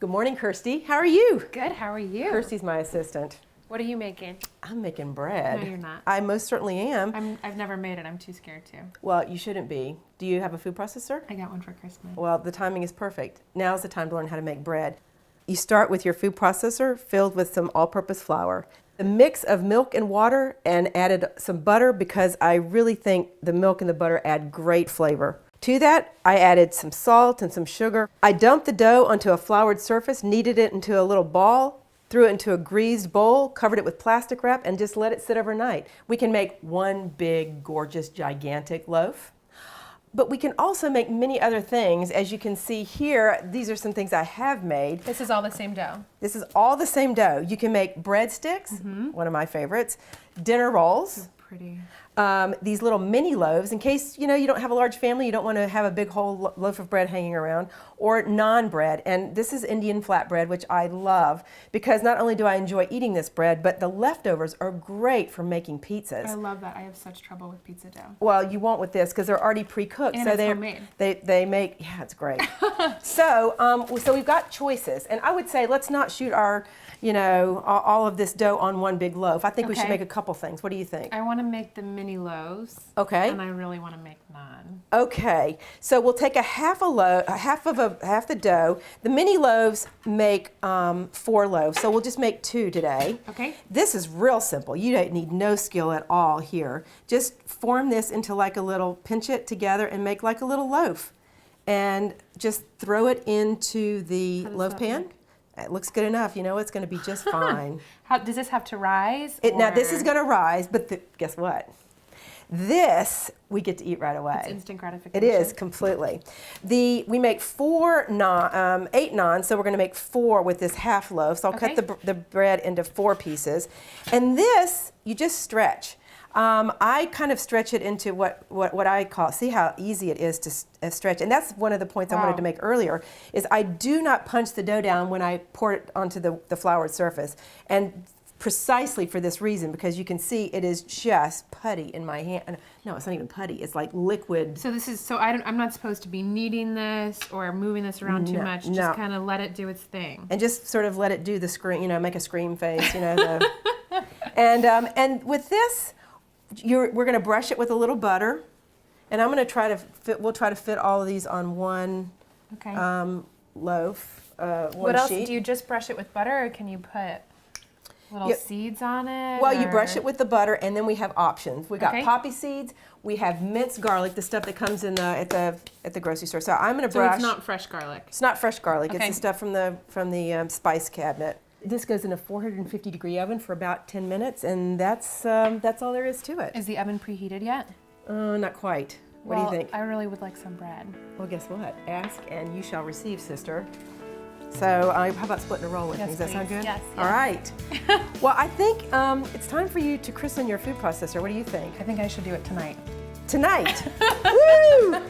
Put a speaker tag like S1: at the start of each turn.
S1: Good morning, Kirsty. How are you?
S2: Good, how are you?
S1: Kirsty's my assistant.
S2: What are you making?
S1: I'm making bread.
S2: No, you're not.
S1: I most certainly am.
S2: I've never made it. I'm too scared to.
S1: Well, you shouldn't be. Do you have a food processor?
S2: I got one for Christmas.
S1: Well, the timing is perfect. Now's the time to learn how to make bread. You start with your food processor filled with some all-purpose flour. The mix of milk and water, and added some butter because I really think the milk and the butter add great flavor. To that, I added some salt and some sugar. I dumped the dough onto a floured surface, kneaded it into a little ball, threw it into a greased bowl, covered it with plastic wrap, and just let it sit overnight. We can make one big, gorgeous, gigantic loaf. But we can also make many other things. As you can see here, these are some things I have made.
S2: This is all the same dough.
S1: This is all the same dough. You can make breadsticks, one of my favorites, dinner rolls.
S2: So pretty.
S1: These little mini loaves, in case you don't have a large family, you don't want to have a big whole loaf of bread hanging around, or naan bread. And this is Indian flatbread, which I love because not only do I enjoy eating this bread, but the leftovers are great for making pizzas.
S2: I love that. I have such trouble with pizza dough.
S1: Well, you won't with this because they're already pre-cooked.
S2: And
S1: so
S2: it's homemade.
S1: They make, yeah, it's great. So we've got choices, and I would say let's not shoot our all of this dough on one big loaf. I think we should make a couple things. What do you think?
S2: I want to make the mini loaves.
S1: Okay.
S2: And I really want to make naan.
S1: Okay. So we'll take half the dough. The mini loaves make 4 loaves, so we'll just make 2 today.
S2: Okay.
S1: This is real simple. You don't need no skill at all here. Just form this into like a little, pinch it together and make like a little loaf, and just throw it into the loaf pan. Look? It looks good enough. You know it's going to be just fine.
S2: How does this have to rise?
S1: Now this is going to rise, but guess what? This we get to eat right away.
S2: It's instant gratification.
S1: It is completely. We make 8 naans, so we're going to make 4 with this half loaf. So I'll cut the bread into 4 pieces, and this you just stretch. I kind of stretch it into what I call, see how easy it is to stretch. And that's one of the points I wanted to make earlier, is I do not punch the dough down when I pour it onto the floured surface. And precisely for this reason, because you can see it is just putty in my hand. No, it's not even putty, it's like liquid.
S2: So this is, I'm not supposed to be kneading this or moving this around too much, just kind of let it do its thing.
S1: And just sort of let it do the scream, make a scream face, and with this, we're going to brush it with a little butter, and I'm going to try to fit. We'll try to fit all of these on one loaf.
S2: What else? Do you just brush it with butter, or can you put little seeds on it?
S1: Well, you brush it with the butter, and then we have options. We got poppy seeds. We have minced garlic, the stuff that comes in at the grocery store. So I'm going to brush.
S2: So it's not fresh garlic.
S1: It's not fresh garlic. It's the stuff from the spice cabinet. This goes in a 450-degree oven for about 10 minutes, and that's all there is to it.
S2: Is the oven preheated yet?
S1: Not quite. What do you think?
S2: I really would like some bread.
S1: Well, guess what? Ask and you shall receive, sister. So how about splitting a roll with me? Does that sound good?
S2: Yes.
S1: All right. Well, I think it's time for you to christen your food processor. What do you think?
S2: I think I should do it tonight.
S1: Tonight? Woo!